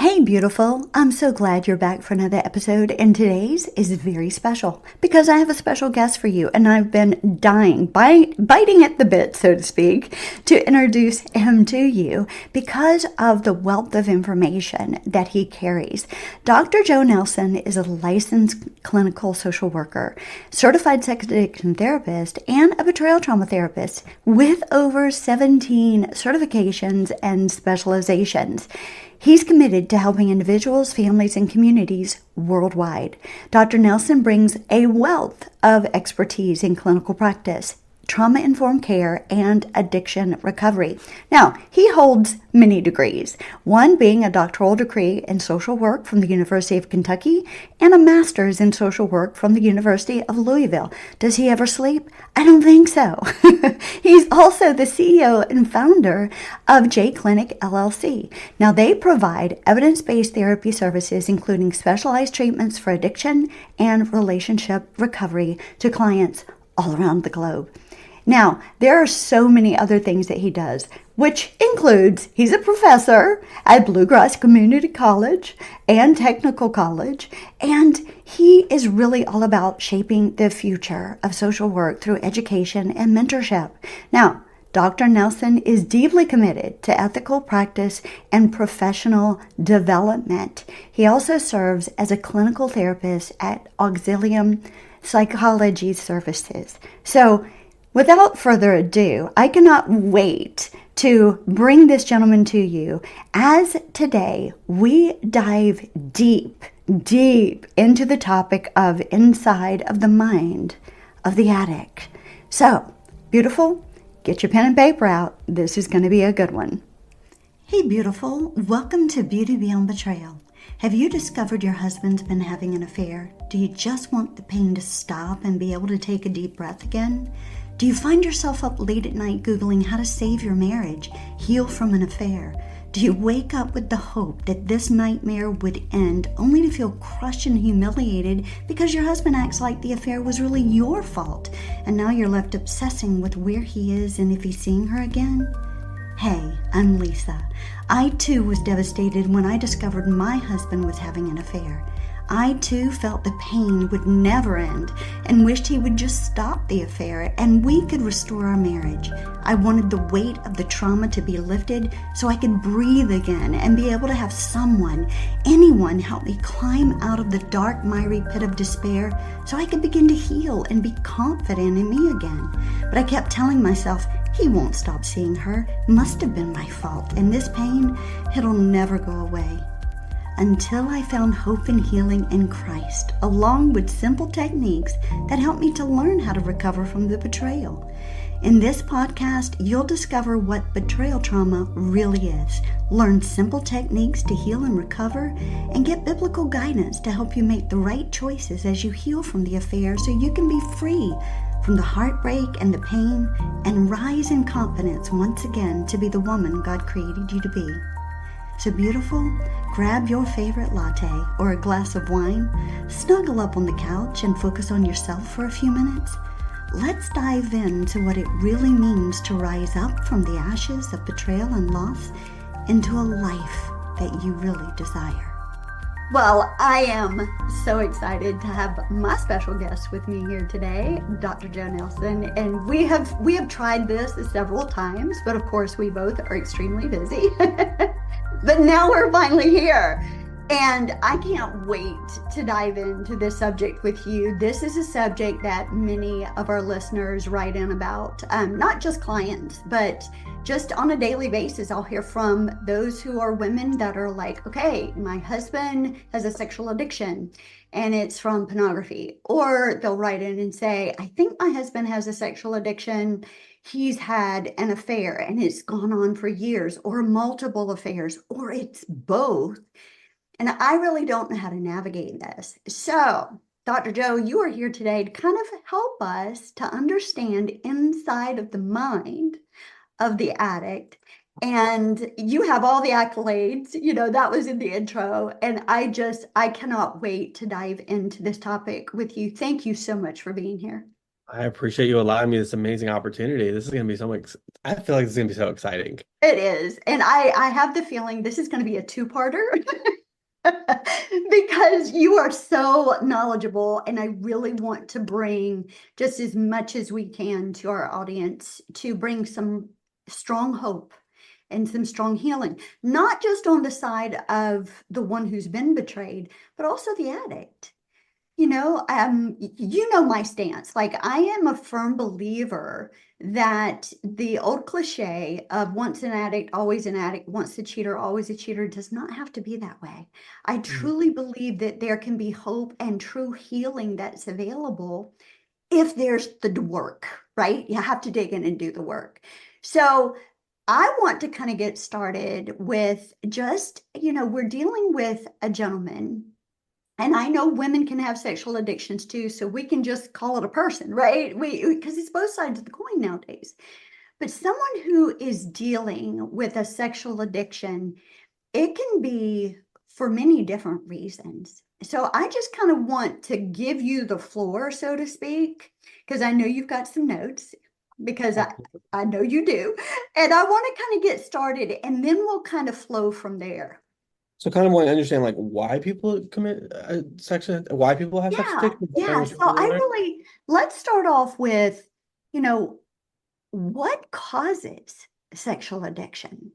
Hey, beautiful. I'm so glad you're back for another episode, and today's is very special because I have a special guest for you, and I've been biting at the bit, so to speak, to introduce him to you because of the wealth of information that he carries. Dr. Joe Nelson is a licensed clinical social worker, certified sex addiction therapist, and a betrayal trauma therapist with over 17 certifications and specializations. He's committed to helping individuals, families, and communities worldwide. Dr. Nelson brings a wealth of expertise in clinical practice, trauma-informed care, and addiction recovery. Now, he holds many degrees, one being a doctoral degree in social work from the University of Kentucky and a master's in social work from the University of Louisville. Does he ever sleep? I don't think so. He's also the CEO and founder of JClinic, LLC. Now, they provide evidence-based therapy services, including specialized treatments for addiction and relationship recovery to clients all around the globe. Now, there are so many other things that he does, which includes he's a professor at Bluegrass Community College and Technical College, and he is really all about shaping the future of social work through education and mentorship. Now, Dr. Nelson is deeply committed to ethical practice and professional development. He also serves as a clinical therapist at Auxilium Psychology Services. So, without further ado, I cannot wait to bring this gentleman to you as today we dive deep into the topic of inside of the mind of the addict. So, beautiful, get your pen and paper out. This is going to be a good one. Hey, beautiful, welcome to Beauty Beyond Betrayal. Have you discovered your husband's been having an affair? Do you just want the pain to stop and be able to take a deep breath again? Do you find yourself up late at night Googling how to save your marriage, heal from an affair? Do you wake up with the hope that this nightmare would end only to feel crushed and humiliated because your husband acts like the affair was really your fault, and now you're left obsessing with where he is and if he's seeing her again? Hey, I'm Lisa. I too was devastated when I discovered my husband was having an affair. I too felt the pain would never end and wished he would just stop the affair and we could restore our marriage. I wanted the weight of the trauma to be lifted so I could breathe again and be able to have someone, anyone, help me climb out of the dark, miry pit of despair so I could begin to heal and be confident in me again. But I kept telling myself, he won't stop seeing her. Must have been my fault. And this pain, it'll never go away. Until I found hope and healing in Christ, along with simple techniques that helped me to learn how to recover from the betrayal. In this podcast, you'll discover what betrayal trauma really is, learn simple techniques to heal and recover, and get biblical guidance to help you make the right choices as you heal from the affair so you can be free from the heartbreak and the pain and rise in confidence once again to be the woman God created you to be. So beautiful, grab your favorite latte or a glass of wine, snuggle up on the couch and focus on yourself for a few minutes. Let's dive into what it really means to rise up from the ashes of betrayal and loss into a life that you really desire. Well, I am so excited to have my special guest with me here today, Dr. Joe Nelson, and we have tried this several times, but of course we both are extremely busy. But now we're finally here, and I can't wait to dive into this subject with you. This is a subject that many of our listeners write in about, not just clients, but just on a daily basis. I'll hear from those who are women that are like, okay, my husband has a sexual addiction and it's from pornography. Or they'll write in and say, I think my husband has a sexual addiction. He's had an affair and it's gone on for years, or multiple affairs, or it's both. And I really don't know how to navigate this. So, Dr. Joe, you are here today to kind of help us to understand inside of the mind of the addict. And you have all the accolades, that was in the intro. And I cannot wait to dive into this topic with you. Thank you so much for being here. I appreciate you allowing me this amazing opportunity. This is going to be I feel like this is going to be so exciting. It is. And I have the feeling this is going to be a two-parter. because you are so knowledgeable, and I really want to bring just as much as we can to our audience to bring some strong hope and some strong healing, not just on the side of the one who's been betrayed, but also the addict. You know my stance. Like, I am a firm believer that the old cliche of once an addict, always an addict, once a cheater, always a cheater does not have to be that way. I Mhm. truly believe that there can be hope and true healing that's available if there's the work, right? You have to dig in and do the work. So I want to kind of get started with just, we're dealing with a gentleman, and I know women can have sexual addictions too, so we can just call it a person, right? Because it's both sides of the coin nowadays. But someone who is dealing with a sexual addiction, it can be for many different reasons. So I just kind of want to give you the floor, so to speak, because I know you've got some notes, because I know you do. And I want to kind of get started, and then we'll kind of flow from there. So kind of want to understand like why people commit why people have sex Yeah, addiction. Is that kind of yeah. what you're So doing there? let's start off with, you know, what causes sexual addiction?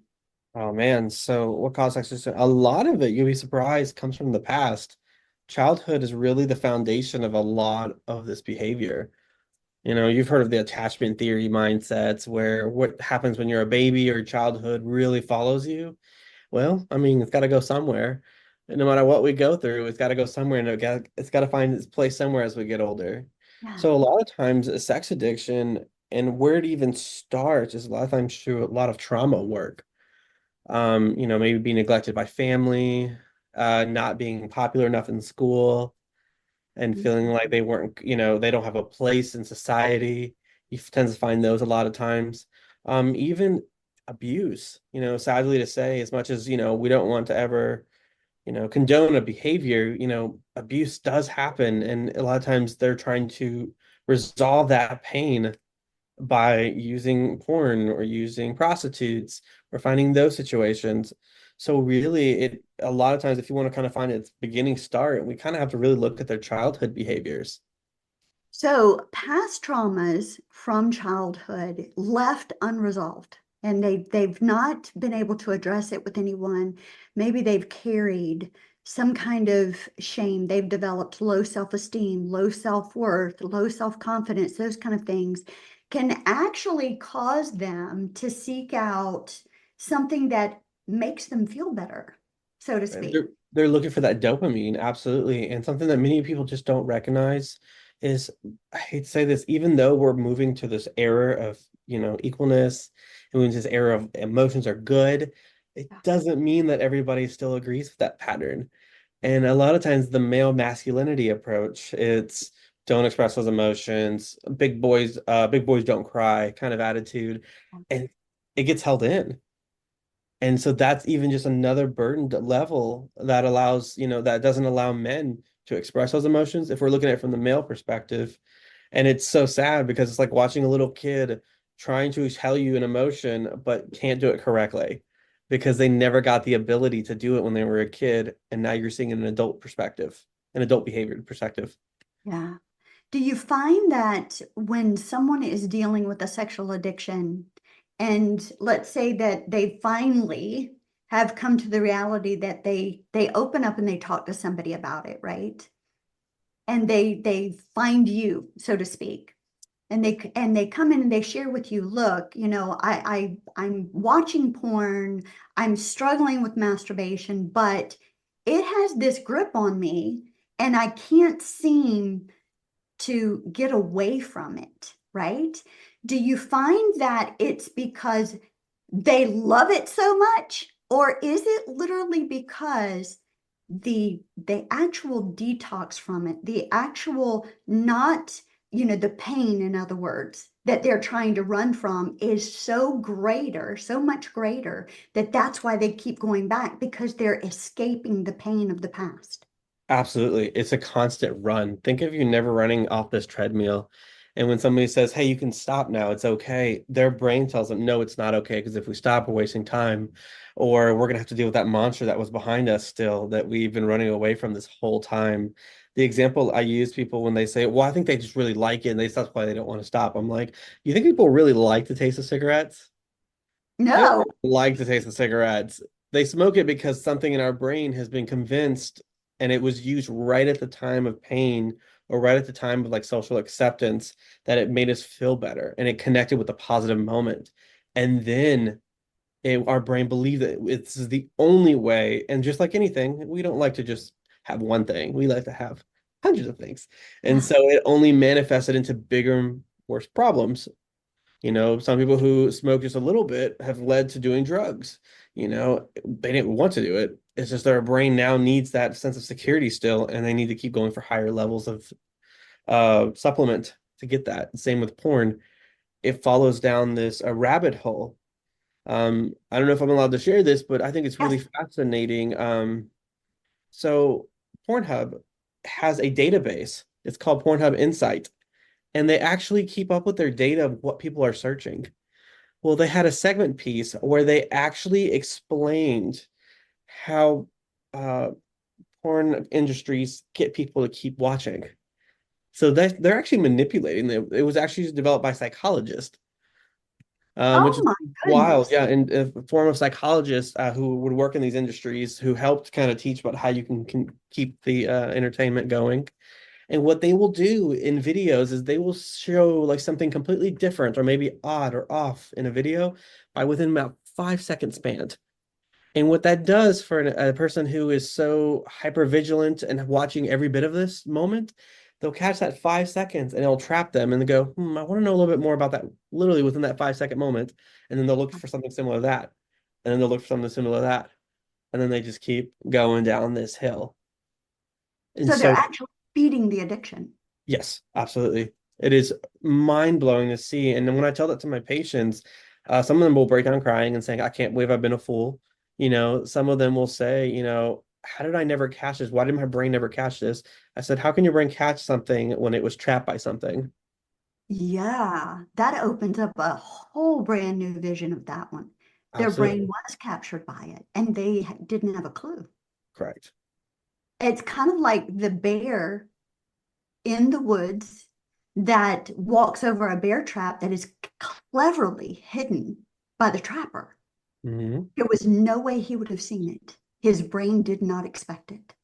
Oh man, so what causes sex addiction? A lot of it, you'll be surprised, comes from the past. Childhood is really the foundation of a lot of this behavior. You've heard of the attachment theory mindsets where what happens when you're a baby or childhood really follows you. Well, I mean, it's got to go somewhere. And no matter what we go through, it's got to go somewhere and it's got to find its place somewhere as we get older. Yeah. So a lot of times a sex addiction and where it even starts is a lot of times through a lot of trauma work. Maybe being neglected by family, not being popular enough in school, and feeling like they weren't, they don't have a place in society. You tend to find those a lot of times. Even abuse, sadly to say, as much as, we don't want to ever, condone a behavior, abuse does happen. And a lot of times they're trying to resolve that pain by using porn or using prostitutes or finding those situations. So really, it a lot of times, if you want to kind of find its beginning start, we kind of have to really look at their childhood behaviors. So past traumas from childhood left unresolved, and they've not been able to address it with anyone. Maybe they've carried some kind of shame. They've developed low self-esteem, low self-worth, low self-confidence. Those kind of things can actually cause them to seek out something that makes them feel better, so to Right? speak. They're looking for that dopamine, absolutely. And something that many people just don't recognize is, I hate to say this, even though we're moving to this era of, equalness, and when this era of emotions are good, it doesn't mean that everybody still agrees with that pattern. And a lot of times the male masculinity approach, it's don't express those emotions, big boys don't cry kind of attitude. And it gets held in. And so that's even just another burdened level that that doesn't allow men to express those emotions if we're looking at it from the male perspective. And it's so sad because it's like watching a little kid trying to tell you an emotion, but can't do it correctly because they never got the ability to do it when they were a kid. And now you're seeing an adult perspective, an adult behavior perspective. Yeah. Do you find that when someone is dealing with a sexual addiction, and let's say that they finally have come to the reality that they open up and they talk to somebody about it, right? And they find you, so to speak, and they come in and they share with you, look, I'm watching porn, I'm struggling with masturbation, but it has this grip on me, and I can't seem to get away from it, right? Do you find that it's because they love it so much, or is it literally because the actual detox from it, the actual not, the pain, in other words, that they're trying to run from is so greater, so much greater, that that's why they keep going back, because they're escaping the pain of the past? Absolutely. It's a constant run. Think of you never running off this treadmill And when somebody says, hey, you can stop now, it's okay, their brain tells them, no, it's not okay, because if we stop, we're wasting time, or we're gonna have to deal with that monster that was behind us still that we've been running away from this whole time. The example I use people when they say, well, I think they just really like it and that's why they don't want to stop. I'm like, you think people really like the taste of cigarettes? They don't No. really like the taste of cigarettes. They smoke it because something in our brain has been convinced, and it was used right at the time of pain or right at the time of like social acceptance, that it made us feel better and it connected with a positive moment. And then our brain believed that this is the only way. And just like anything, we don't like to just have one thing. We like to have hundreds of things. And Yeah. so it only manifested into bigger, worse problems. Some people who smoke just a little bit have led to doing drugs. They didn't want to do it. It's just their brain now needs that sense of security still, and they need to keep going for higher levels of supplement to get that. Same with porn. It follows down this a rabbit hole. I don't know if I'm allowed to share this, but I think it's really Yes. fascinating. So Pornhub has a database. It's called Pornhub Insight, and they actually keep up with their data of what people are searching. Well, they had a segment piece where they actually explained how uh, porn industries get people to keep watching. So they're actually manipulating it. It was actually developed by psychologists, which Oh is my wild. goodness. Yeah, and a form of psychologists who would work in these industries who helped kind of teach about how you can keep the entertainment going. And what they will do in videos is they will show like something completely different or maybe odd or off in a video by within about 5 second span. And what that does for a person who is so hyper vigilant and watching every bit of this moment, they'll catch that 5 seconds and it'll trap them and they go, I want to know a little bit more about that literally within that 5 second moment. And then they'll look for something similar to that. And then they'll look for something similar to that. And then they just keep going down this hill. And So they're so actually feeding the addiction. yes, absolutely. It is mind blowing to see. And then when I tell that to my patients, some of them will break down crying and saying, I can't believe I've been a fool. Some of them will say, how did I never catch this? Why did my brain never catch this? I said, how can your brain catch something when it was trapped by something? Yeah, that opens up a whole brand new vision of that one. Their brain Absolutely. was captured by it and they didn't have a clue. Correct. It's kind of like the bear in the woods that walks over a bear trap that is cleverly hidden by the trapper. Hmm. There was no way he would have seen it. His brain did not expect it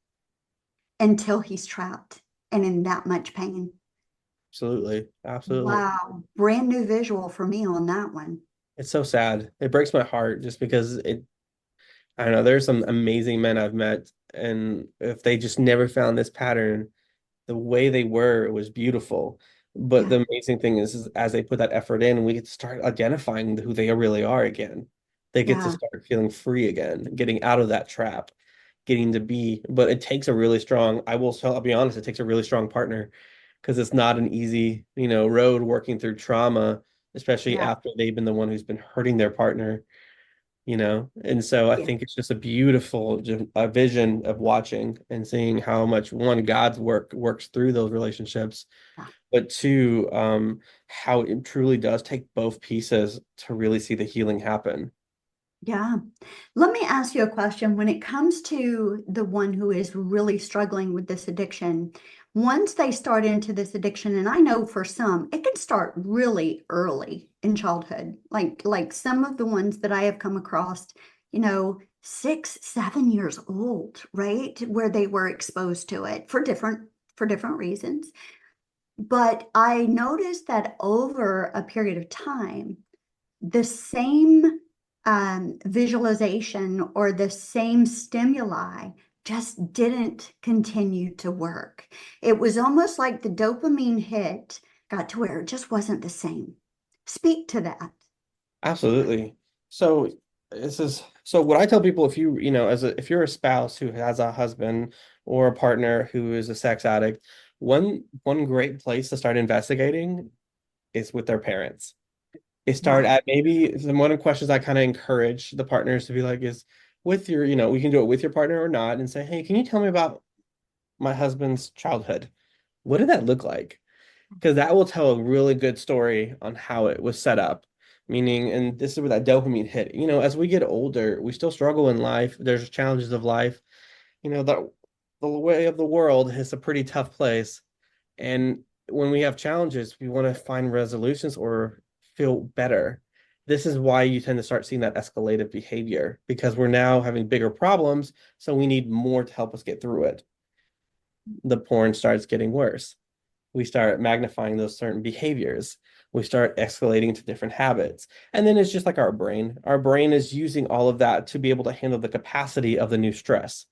until he's trapped and in that much pain. Absolutely. Absolutely. Wow, brand new visual for me on that one. It's so sad. It breaks my heart just because I don't know, there's some amazing men I've met, and if they just never found this pattern, the way they were was beautiful. But Yeah, the amazing thing is as they put that effort in, we get to start identifying who they really are again. They get to yeah, start feeling free again, getting out of that trap, getting to be. But it takes a really strong, I'll be honest, it takes a really strong partner because it's not an easy, road working through trauma, especially yeah, after they've been the one who's been hurting their partner. And so I yeah. think it's just a beautiful a vision of watching and seeing how much one God's work works through those relationships, but two, how it truly does take both pieces to really see the healing happen. Yeah. Let me ask you a question. When it comes to the one who is really struggling with this addiction, once they start into this addiction, and I know for some, it can start really early in childhood. Like some of the ones that I have come across, 6, 7 years old, right? Where they were exposed to it for different reasons. But I noticed that over a period of time, the same visualization or the same stimuli just didn't continue to work. It was almost like the dopamine hit got to where it just wasn't the same. Speak to that. Absolutely. So so what I tell people, if if you're a spouse who has a husband or a partner who is a sex addict, one great place to start investigating is with their parents. They start Yeah. at maybe one of the questions I kind of encourage the partners to be like is with we can do it with your partner or not, and say, hey, can you tell me about my husband's childhood? What did that look like? because that will tell a really good story on how it was set up. Meaning, and this is where that dopamine hit. As we get older, we still struggle in life. There's challenges of life. The way of the world is a pretty tough place. And when we have challenges, we want to find resolutions or feel better. This is why you tend to start seeing that escalated behavior because we're now having bigger problems. So we need more to help us get through it. The porn starts getting worse. We start magnifying those certain behaviors. We start escalating to different habits. And then it's just like our brain. Our brain is using all of that to be able to handle the capacity of the new stress.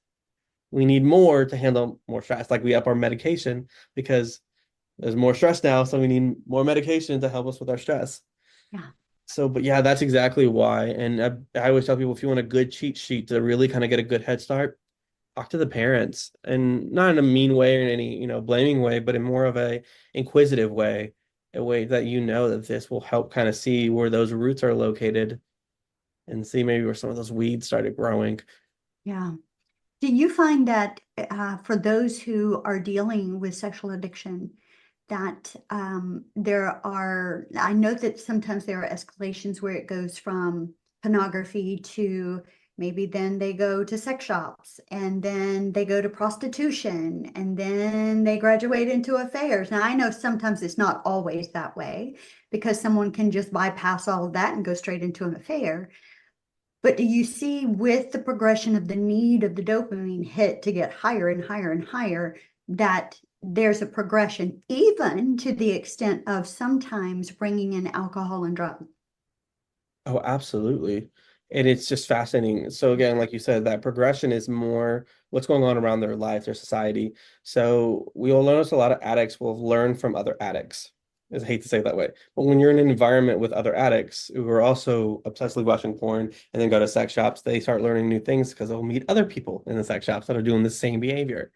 We need more to handle more stress. Like we up our medication because there's more stress now, so we need more medication to help us with our stress. Yeah. So, but yeah, that's exactly why. And I always tell people if you want a good cheat sheet to really kind of get a good head start, talk to the parents, and not in a mean way or in any, blaming way, but in more of a inquisitive way, a way that that this will help kind of see where those roots are located and see maybe where some of those weeds started growing. Yeah. Do you find that for those who are dealing with sexual addiction, that I know that sometimes there are escalations where it goes from pornography to maybe then they go to sex shops and then they go to prostitution and then they graduate into affairs. Now, I know sometimes it's not always that way because someone can just bypass all of that and go straight into an affair. But do you see with the progression of the need of the dopamine hit to get higher and higher and higher, that there's a progression, even to the extent of sometimes bringing in alcohol and drugs? Oh, absolutely. And it's just fascinating. So again, like you said, that progression is more what's going on around their life, their society. So we'll notice a lot of addicts will learn from other addicts. I hate to say it that way. But when you're in an environment with other addicts who are also obsessively watching porn and then go to sex shops, they start learning new things because they'll meet other people in the sex shops that are doing the same behavior.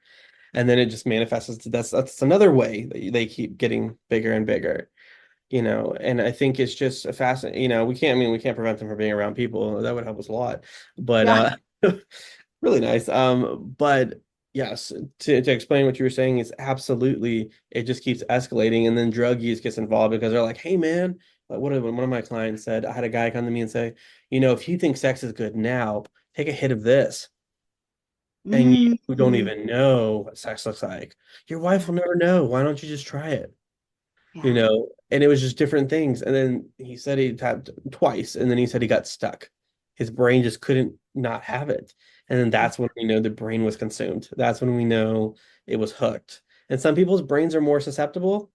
And then it just manifests to that's another way that they keep getting bigger and bigger. And I think it's just a fascinating, we can't prevent them from being around people. That would help us a lot. But Yeah, really nice. But yes, to explain what you were saying is absolutely it just keeps escalating and then drug use gets involved because they're like, hey man, like one of my clients said, I had a guy come to me and say, if you think sex is good now, take a hit of this. And you don't mm-hmm. even know what sex looks like. Your wife Yeah, will never know. Why don't you just try it? yeah, And it was just different things. And then he said he tapped twice, and then he said he got stuck. His brain just couldn't not have it. And then yeah, that's when we know the brain was consumed. That's when we know it was hooked. And some people's brains are more susceptible,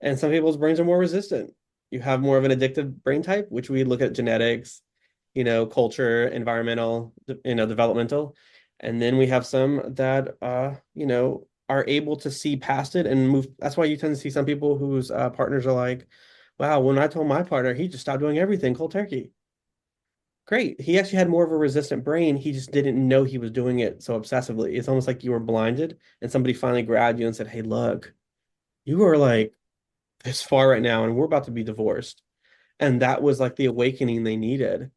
and some people's brains are more resistant. You have more of an addictive brain type, which we look at genetics, culture, environmental, developmental. And then we have some that are able to see past it and move. That's why you tend to see some people whose partners are like, wow, when I told my partner, he just stopped doing everything cold turkey. Great. He actually had more of a resistant brain. He just didn't know he was doing it so obsessively. It's almost like you were blinded and somebody finally grabbed you and said, hey, look, you are like this far right now and we're about to be divorced. And that was like the awakening they needed.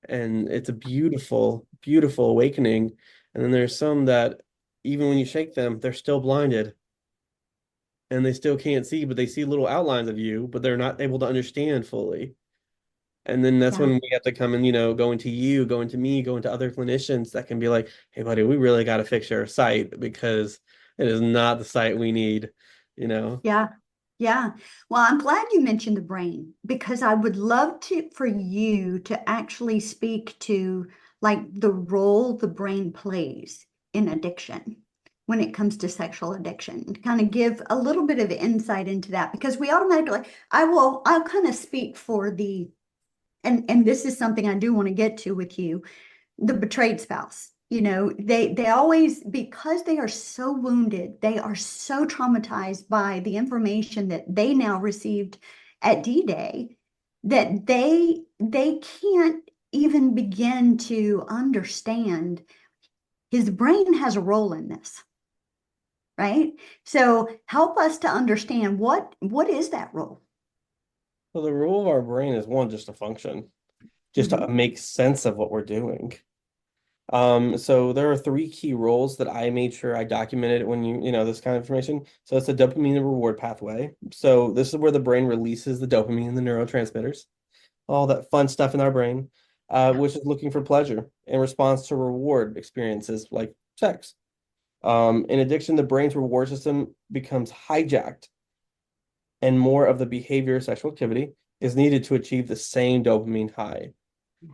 And it's a beautiful, beautiful awakening. And then there's some that even when you shake them, they're still blinded and they still can't see, but they see little outlines of you, but they're not able to understand fully. And then that's yeah. when we have to come and, go into you, go into me, go into other clinicians that can be like, hey, buddy, we really got to fix your site because it is not the site we need, you know? Yeah. Yeah. Well, I'm glad you mentioned the brain because I would love to for you to actually speak to like the role the brain plays in addiction when it comes to sexual addiction. Kind of give a little bit of insight into that because we automatically I'll kind of speak for the and this is something I do want to get to with you, the betrayed spouse. They always, because they are so wounded, they are so traumatized by the information that they now received at D-Day, that they can't even begin to understand his brain has a role in this, right? So help us to understand what is that role. So the rule of our brain is one, just to function, just to Mhm. make sense of what we're doing. So there are three key roles that I made sure I documented when this kind of information. So it's a dopamine reward pathway. So this is where the brain releases the dopamine and the neurotransmitters, all that fun stuff in our brain, which is looking for pleasure in response to reward experiences like sex. In addiction, the brain's reward system becomes hijacked, and more of the behavior, sexual activity, is needed to achieve the same dopamine high,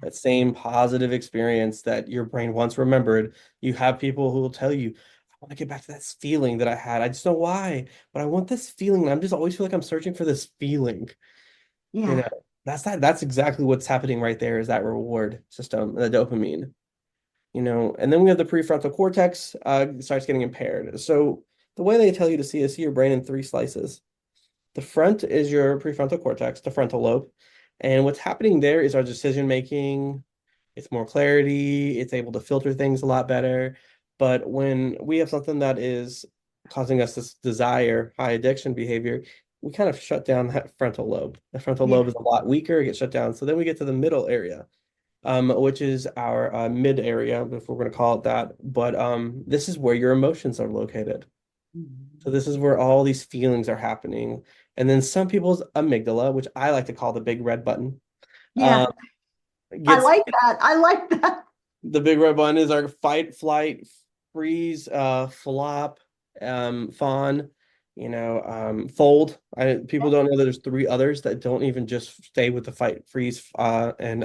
that same positive experience that your brain once remembered. You have people who will tell you, I want to get back to that feeling that I had. I just know why, but I want this feeling. I'm just always feel like I'm searching for this feeling. You Yeah. know, that's exactly what's happening right there is that reward system, the dopamine. And then we have the prefrontal cortex starts getting impaired. So the way they tell you to see your brain in three slices. The front is your prefrontal cortex, the frontal lobe. And what's happening there is our decision making. It's more clarity. It's able to filter things a lot better. But when we have something that is causing us this desire, high addiction behavior, we kind of shut down that frontal lobe. The frontal Yeah. lobe is a lot weaker. It gets shut down. So then we get to the middle area, which is our mid area, if we're going to call it that. But this is where your emotions are located. So Mhm. this is where all these feelings are happening. And then some people's amygdala, which I like to call the big red button, Yeah. um, I gets like that. I like that. the big red button is our fight, flight, freeze, flop, fawn, fold. People don't know that there's three others that don't even just stay with the fight, freeze, and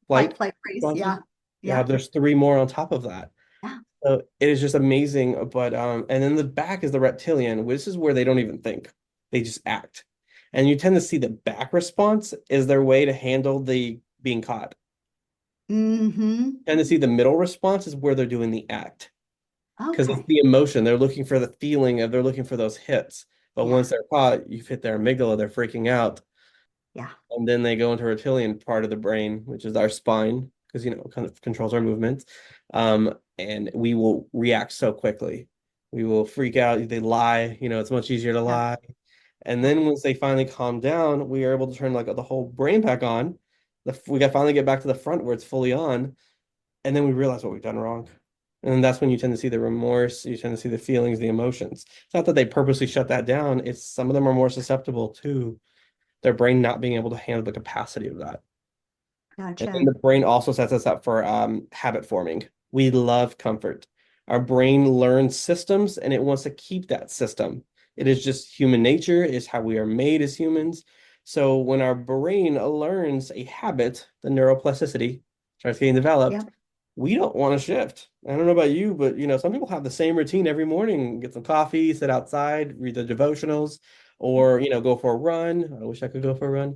Fight, flight flight, freeze. responses. Yeah. Yeah, Yeah. there's three more on top of that. Yeah. So it is just amazing. But and then the back is the reptilian, which is where they don't even think. They just act. And you tend to see the back response is their way to handle the being caught. Mm-hmm. Tend to see the middle response is where they're doing the act. Because it's Okay. the emotion. They're looking for the feeling of they're looking for those hits. But Yeah. once they're caught, you've hit their amygdala, they're freaking out. Yeah. And then they go into reptilian part of the brain, which is our spine, because kind of controls our movements. And we will react so quickly. We will freak out. They lie. It's much easier to Yeah. lie. And Yeah. then once they finally calm down, we are able to turn like the whole brain back on. We got finally get back to the front where it's fully on, and then we realize what we've done wrong. And that's when you tend to see the remorse, you tend to see the feelings, the emotions. It's not that they purposely shut that down. It's some of them are more susceptible to their brain not being able to handle the capacity of that. And then Gotcha. the brain also sets us up for habit forming. We love comfort. Our brain learns systems and it wants to keep that system. It is just human nature, is how we are made as humans. So when our brain learns a habit, the neuroplasticity starts getting Yeah. developed, we don't want to shift. I don't know about you, but some people have the same routine every morning, get some coffee, sit outside, read the devotionals, or go for a run. I wish I could go for a run.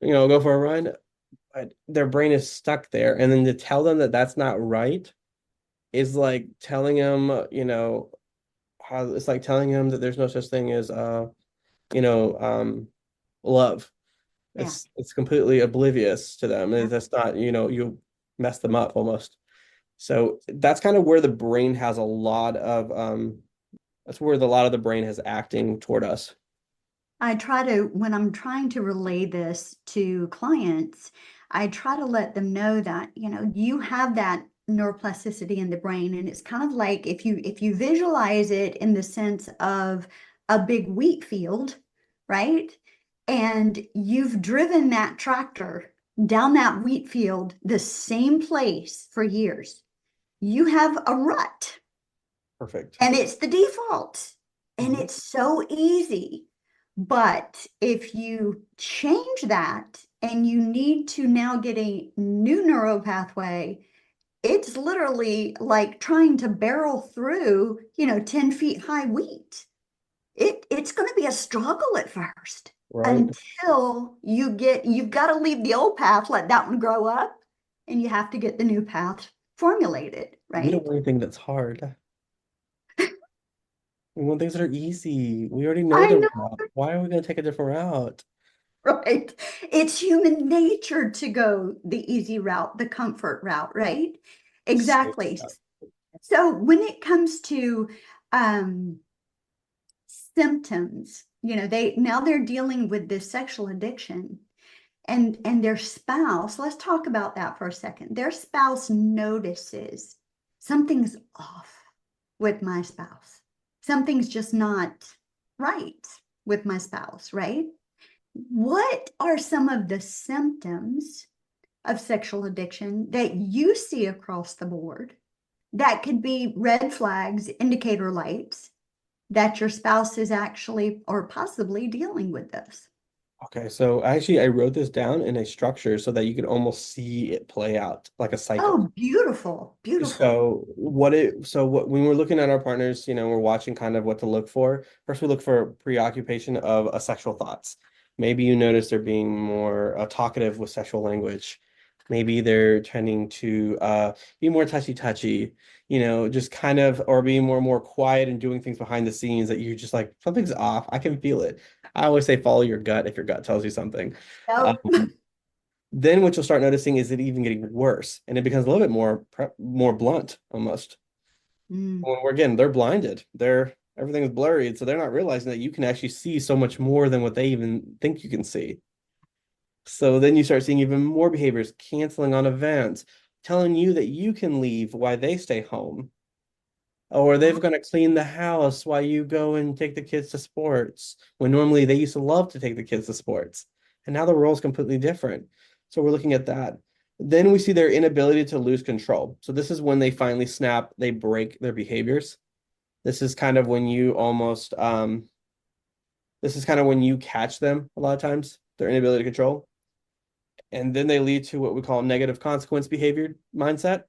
Go for a run, but their brain is stuck there. And then to tell them that that's not right is like telling them, how it's like telling them that there's no such thing as you know, love. Yeah. It's completely oblivious to them. Yeah. That's not, you mess them up almost. So that's kind of where the brain has a lot of that's where a lot of the brain has acting toward us. I try to, when I'm trying to relay this to clients, I try to let them know that, you have that neuroplasticity in the brain. And it's kind of like if you visualize it in the sense of a big wheat field, right? And you've driven that tractor down that wheat field, the same place for years. You have a rut Perfect. and it's the default. And Mhm. it's so easy. But if you change that and you need to now get a new neural pathway, it's literally like trying to barrel through, 10 feet high wheat. It's going to be a struggle at first Right. until you've got to leave the old path, let that one grow up, and you have to get the new path formulated, We don't right? want anything that's hard. We want things that are easy. We already know I the know. route. Why are we going to take a different route? Right. It's human nature to go the easy route, the comfort route, right? So, Exactly. So when it comes to um, symptoms, they're dealing with this sexual addiction. and their spouse, let's talk about that for a second. Their spouse notices something's off with my spouse. Something's just not right with my spouse, right? What are some of the symptoms of sexual addiction that you see across the board that could be red flags, indicator lights that your spouse is actually or possibly dealing with this? Okay, so actually I wrote this down in a structure so that you could almost see it play out like a cycle. Oh, beautiful, beautiful. So when we're looking at our partners, we're watching kind of what to look for. First, we look for preoccupation of sexual thoughts. Maybe you notice they're being more talkative with sexual language. Maybe they're tending to be more touchy-touchy, just kind of, or being more quiet and doing things behind the scenes that you're just like, something's off. I can feel it. I always say follow your gut if your gut tells you something. Yep. Um, then what you'll start noticing is it even getting worse, and it becomes a little bit more blunt almost. Mm, When we're again, they're blinded. Everything is blurry, so they're not realizing that you can actually see so much more than what they even think you can see. So then you start seeing even more behaviors, canceling on events, telling you that you can leave while they stay home, or they're wow. going to clean the house while you go and take the kids to sports, when normally they used to love to take the kids to sports. And now the role's completely different. So we're looking at that. Then we see their inability to lose control. So this is when they finally snap, they break their behaviors. This is kind of when you almost this is kind of when you catch them a lot of times, their inability to control. And then they lead to what we call negative consequence behavior mindset.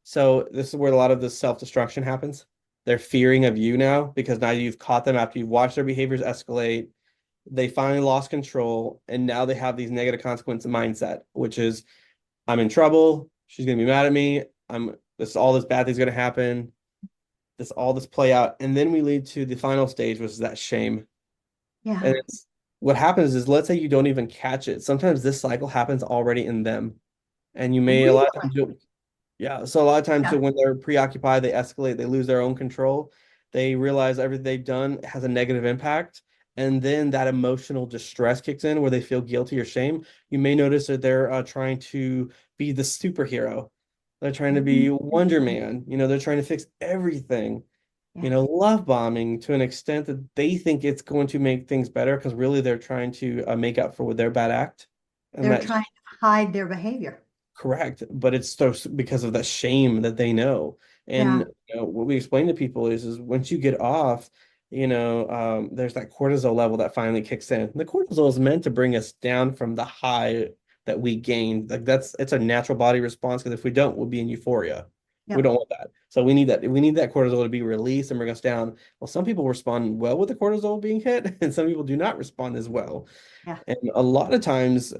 So this is where a lot of the self-destruction happens. They're fearing of you now because now you've caught them after you've watched their behaviors escalate. They finally lost control, and now they have these negative consequence mindset, which is I'm in trouble. She's gonna be mad at me. All this bad thing's gonna happen. This play out, and then we lead to the final stage, which is that shame. And Yeah. what happens is, let's say you don't even catch it. Sometimes this cycle happens already in them, and you may a Really? lot of times yeah. So a lot of times, so Yeah. when they're preoccupied, they escalate, they lose their own control. They realize everything they've done has a negative impact. And then that emotional distress kicks in where they feel guilty or shame. You may notice that they're trying to be the superhero. They're trying to be Wonder Mhm. Man. They're trying to fix everything. Yeah. Love bombing to an extent that they think it's going to make things better because really they're trying to make up for their bad act. And They're that trying to hide their behavior. Correct, but it's so because of that shame that they know. And Yeah. what we explain to people is once you get off, there's that cortisol level that finally kicks in. The cortisol is meant to bring us down from the high that we gained. Like it's a natural body response because if we don't, we'll be in euphoria. We Yep. don't want that. So we need that. We need that cortisol to be released and bring us down. Well, some people respond well with the cortisol being hit, and some people do not respond as well. Yeah. And a lot of times,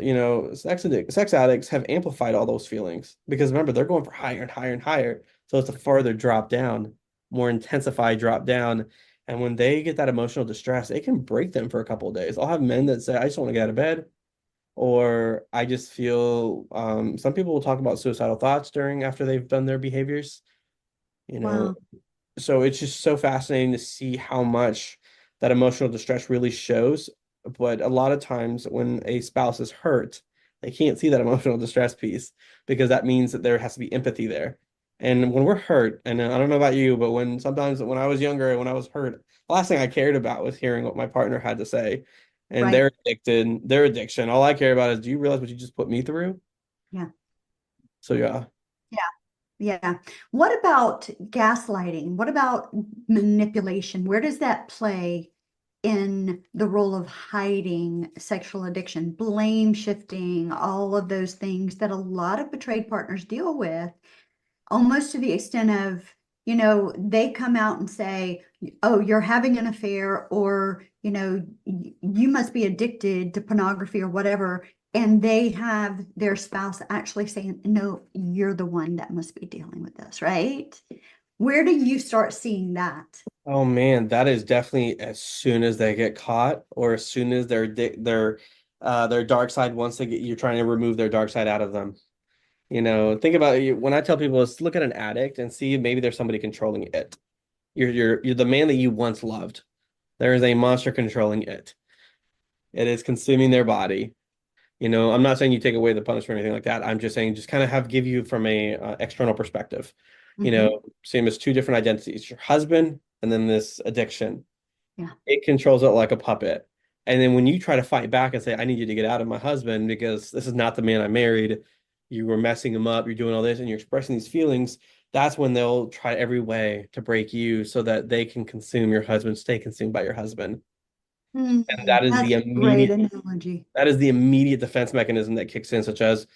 sex addicts have amplified all those feelings because remember, they're going for higher and higher and higher. So it's a further drop down, more intensified drop down. And when they get that emotional distress, it can break them for a couple of days. I'll have men that say, I just want to get out of bed, or I just feel some people will talk about suicidal thoughts after they've done their behaviors, you know, Wow. so it's just so fascinating to see how much that emotional distress really shows. But a lot of times when a spouse is hurt, they can't see that emotional distress piece because that means that there has to be empathy there. And when we're hurt, and I don't know about you, but sometimes when I was younger, when I was hurt, the last thing I cared about was hearing what my partner had to say. And Right. their addiction. All I care about is, do you realize what you just put me through? Yeah. So yeah. Yeah. Yeah. What about gaslighting? What about manipulation? Where does that play in the role of hiding sexual addiction, blame shifting, all of those things that a lot of betrayed partners deal with? Almost to the extent of, they come out and say, oh, you're having an affair, or, you must be addicted to pornography or whatever. And they have their spouse actually saying, no, you're the one that must be dealing with this, right? Where do you start seeing that? Oh man, that is definitely as soon as they get caught, or as soon as their dark side, once you're trying to remove their dark side out of them. Think about it. When I tell people, let's look at an addict and see if maybe there's somebody controlling it. You're the man that you once loved. There is a monster controlling it. It is consuming their body. I'm not saying you take away the punishment or anything like that. I'm just saying just kind of give you from a external perspective. Hmm. Same as two different identities, your husband and then this addiction. Yeah. It controls it like a puppet. And then when you try to fight back and say, I need you to get out of my husband because this is not the man I married, you were messing him up, you're doing all this, and you're expressing these feelings, that's when they'll try every way to break you so that they can consume your husband, stay consumed by your husband. And that is That's the a great immediate analogy. that is the immediate defense mechanism that kicks in, such as,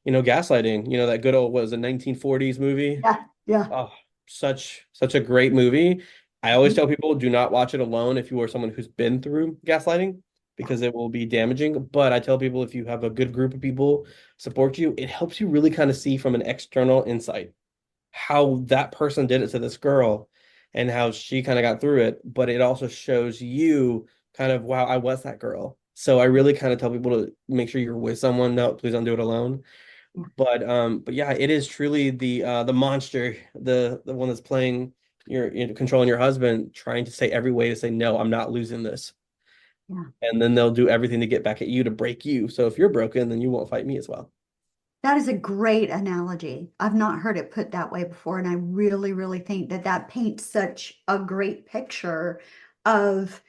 gaslighting. That good old was a 1940s movie. Yeah. Yeah. Oh, such a great movie. I always Mhm. tell people do not watch it alone if you are someone who's been through gaslighting Yeah. because it will be damaging. But I tell people if you have a good group of people support you, it helps you really kind of see from an external insight how that person did it to this girl and how she kind of got through it. But it also shows you kind of, wow, I was that girl. So I really kind of tell people to make sure you're with someone. No, please don't do it alone. Yeah. But yeah, it is truly the monster, the one that's playing controlling your husband, trying to say every way to say no, I'm not losing this. Yeah. And then they'll do everything to get back at you to break you. So if you're broken, then you won't fight me as well. That is a great analogy. I've not heard it put that way before, and I really, really think that that paints such a great picture of,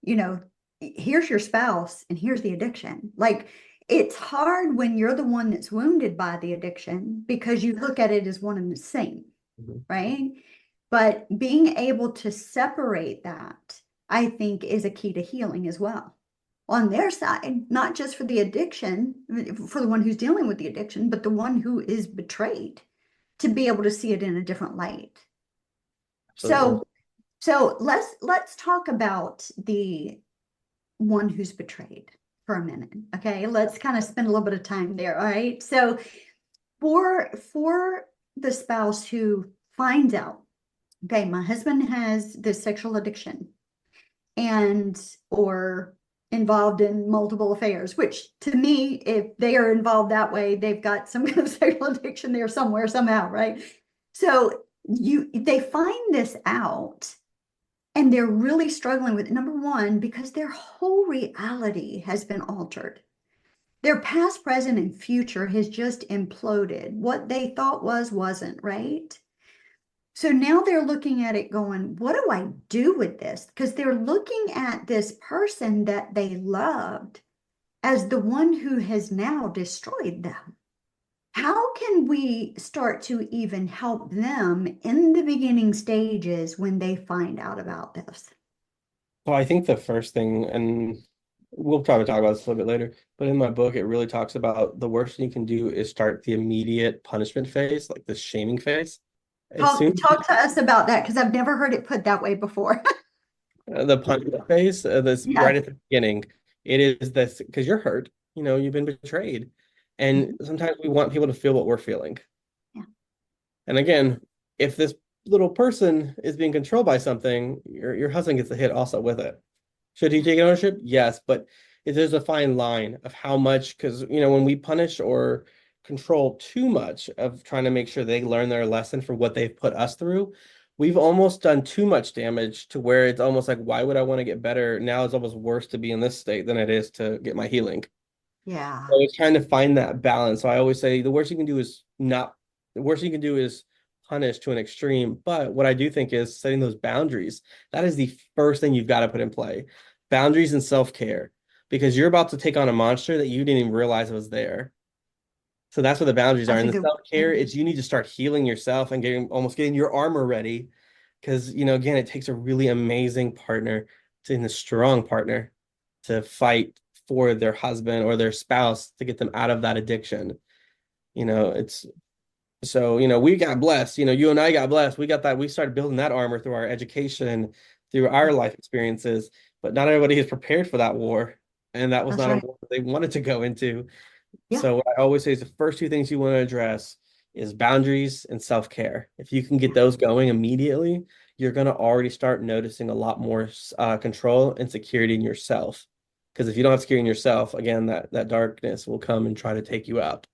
you know, here's your spouse and here's the addiction. Like, it's hard when you're the one that's wounded by the addiction because you look at it as one and the same, Mhm. right? But being able to separate that, I think, is a key to healing as well on their side, not just for the addiction, for the one who's dealing with the addiction, but the one who is betrayed to be able to see it in a different light. Absolutely. So, so let's talk about the one who's betrayed for a minute. Okay, let's kind of spend a little bit of time there. All right. So for the spouse who finds out, okay, my husband has this sexual addiction and or involved in multiple affairs, which to me, if they are involved that way, they've got some kind of sexual addiction there somewhere, somehow, right? So they find this out and they're really struggling with it. Number one, because their whole reality has been altered. Their past, present, and future has just imploded. What they thought wasn't, right? So now they're looking at it going, what do I do with this? Because they're looking at this person that they loved as the one who has now destroyed them. How can we start to even help them in the beginning stages when they find out about this? Well, I think the first thing, and we'll probably talk about this a little bit later, but in my book, it really talks about the worst thing you can do is start the immediate punishment phase, like the shaming phase. As soon Talk to us about that because I've never heard it put that way before. the punishment phase, this right Yes. at the beginning, it is this because you're hurt, you've been betrayed. And Mhm. sometimes we want people to feel what we're feeling. Yeah. And again, if this little person is being controlled by something, your husband gets a hit also with it. Should he take ownership? Yes, but there's a fine line of how much, because when we punish or control too much of trying to make sure they learn their lesson for what they've put us through, we've almost done too much damage to where it's almost like, why would I want to get better? Now it's almost worse to be in this state than it is to get my healing. Yeah. So it's trying to find that balance. So I always say the worst you can do is punish to an extreme. But what I do think is setting those boundaries. That is the first thing you've got to put in play. Boundaries and self-care, because you're about to take on a monster that you didn't even realize was there. So that's what the boundaries are. That's a And the good self-care, one. it's you need to start healing yourself and getting your armor ready. Because, again, it takes a really amazing partner and a strong partner to fight for their husband or their spouse to get them out of that addiction. It's so, we got blessed, you and I got blessed. We got that, we started building that armor through our education, through our life experiences, but not everybody is prepared for that war. And that was That's not a right. war that they wanted to go into. Yeah. So what I always say is the first two things you want to address is boundaries and self-care. If you can get Yeah. those going immediately, you're going to already start noticing a lot more control and security in yourself. Because if you don't have security in yourself, again, that darkness will come and try to take you out.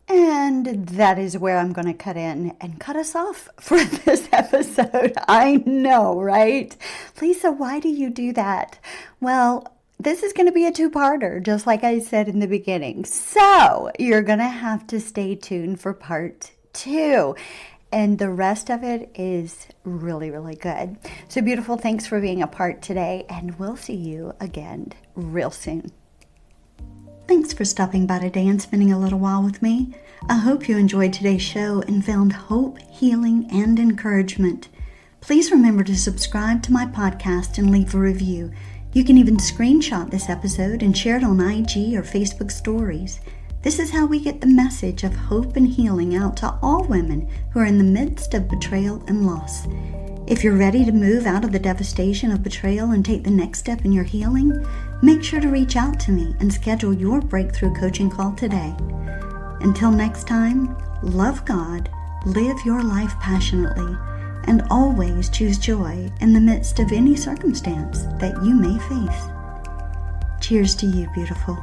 And that is where I'm going to cut in and cut us off for this episode. I know, right? Lisa, why do you do that? Well, this is going to be a two-parter, just like I said in the beginning. So you're going to have to stay tuned for part 2. And the rest of it is really, really good. So beautiful, thanks for being a part today, and we'll see you again real soon. Thanks for stopping by today and spending a little while with me. I hope you enjoyed today's show and found hope, healing, and encouragement. Please remember to subscribe to my podcast and leave a review. You can even screenshot this episode and share it on IG or Facebook stories. This is how we get the message of hope and healing out to all women who are in the midst of betrayal and loss. If you're ready to move out of the devastation of betrayal and take the next step in your healing, make sure to reach out to me and schedule your breakthrough coaching call today. Until next time, love God, live your life passionately, and always choose joy in the midst of any circumstance that you may face. Cheers to you, beautiful.